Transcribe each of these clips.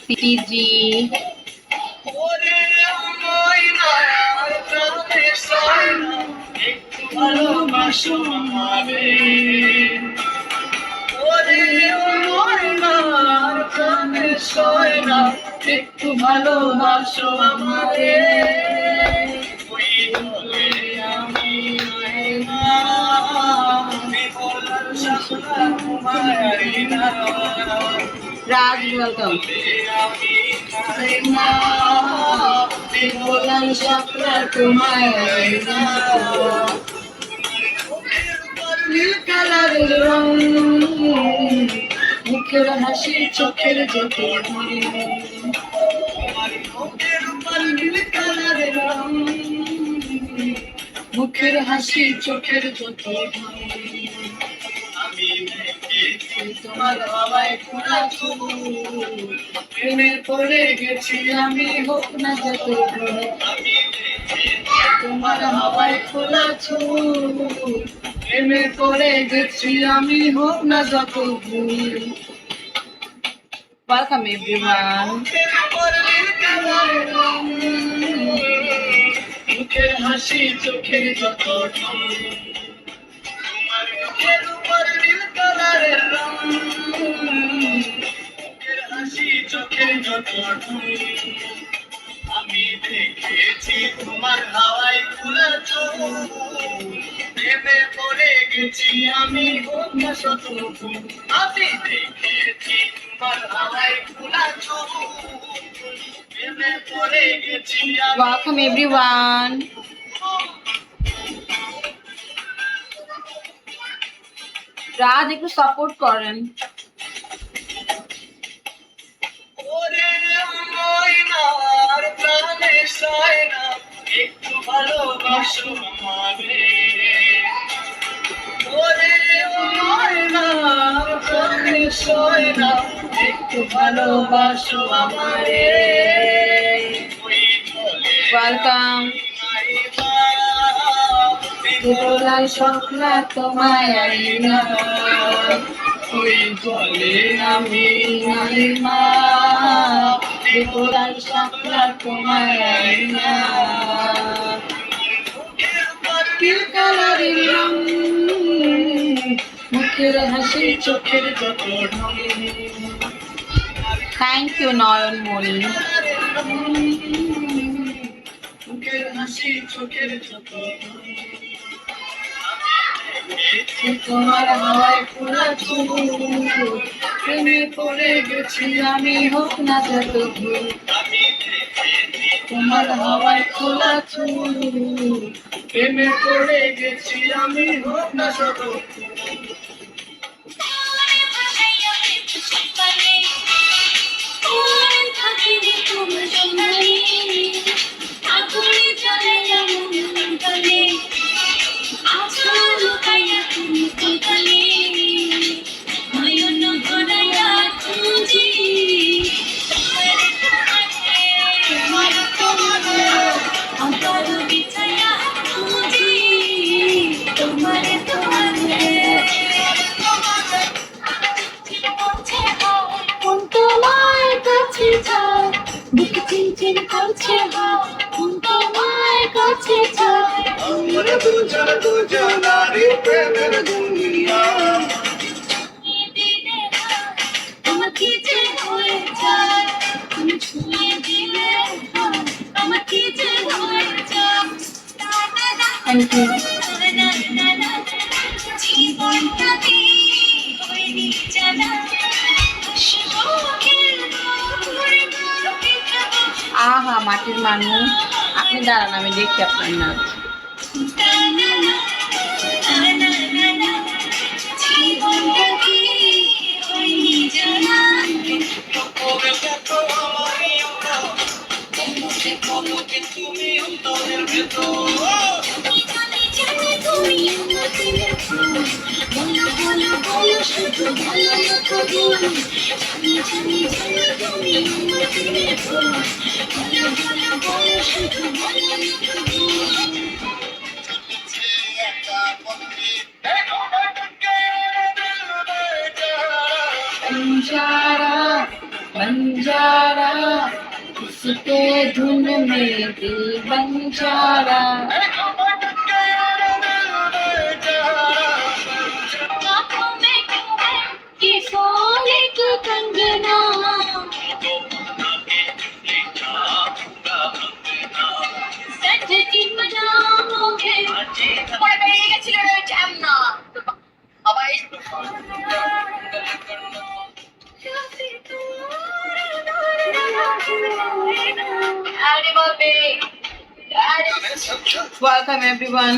PG ভালোবাসো আমারে একটু ভালোবাসো আমারে রাজ ওয়েলকাম কালারের রং মুখের হাসি চোখের যত কালারের রং মুখের হাসি চোখের যত তোমার বাবায় খোলা প্রেমে পড়ে গেছি আমি হোক না যত তোমার হাওয়ায় খোলা প্রেমে পড়ে গেছি আমি হোক না যত ওয়েলকাম এভরিওয়ান মুখের হাসি চোখের যত আমি দেখেছি তোমার হাওয়ায় খোলা প্রেমে পড়ে গেছি আমি শত আমি দেখেছি তোমার হাওয়ায় খোলা প্রেমে পড়ে গেছি। Welcome everyone. রাজ একটু সাপোর্ট করেন। একটু ভালোবাসো আমারে একটু ভালোবাসো আমারে ওয়েলকাম দোলায় স্বপ্না তোমায় আইনা ওই জলে আমি নালিমা দোলায় স্বপ্না তোমায় আইনা কালারের রং মুখের হাসি চোখের যত থ্যাংক ইউ নয়নমণি। মুখের হাসি চোখের যত তোমার হাওয়ায় খোলা প্রেমে পড়ে গেছি আমি হোক না যত তোমার হাওয়ায় খোলা প্রেমে পড়ে গেছি আমি হোক না শত দুজনারি প্রেমের দুনিয়া আমাকে যে হয়ে যায় তুমি ছুঁয়ে দিলে আমাকে যে হয়ে যায় জীবনটাকে হয়নি জানা আহা মাটির মানুষ আপনি দাঁড়ান আমি দেখি আপনার নাচ बंजारा इसके धुन में दिल बंजारा आँखों में क्यों है ये सोने की कंगना सजती बदामों में পরে বেরিয়ে গেছিল রে ঝামনা আবার আরে বলবে আরে ওয়েলকাম এভরিওয়ান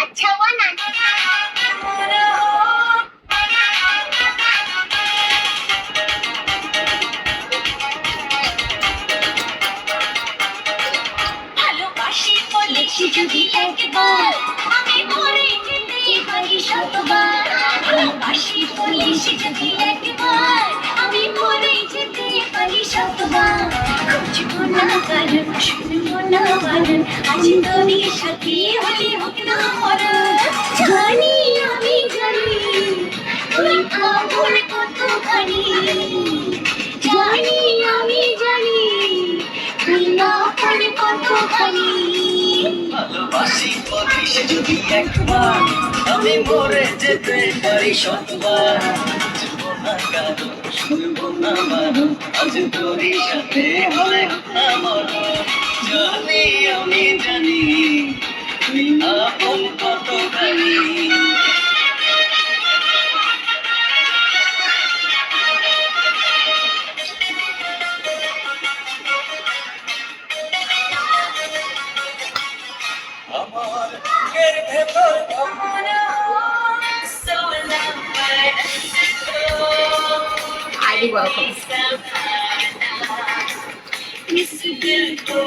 अच्छा हुआ ना ভালোবাসি বলেছি যদি একবার আমি মরে যেতে পারি শতবার ভালোবাসি বলেছি যদি একবার আমি মরে যেতে পারি শতবার খুঁজবো না কারণ শুনবো না বারণ আজ তোরই সাথে হলে হোক না মরণ জানি আমি জানি তুই আপন কতখানি জানি আমি জানি তুই আপন কতখানি ভালোবাসি বলিস যদি একবার আমি মরে যেতে পারি শতবার বুঝবো না কারণ শুনবো না বারণ আজ তোরই সাথে হলে না মরণ জানি আমি জানি তুই আপন কতখানি আমার বুকের ভেতর I do welcome.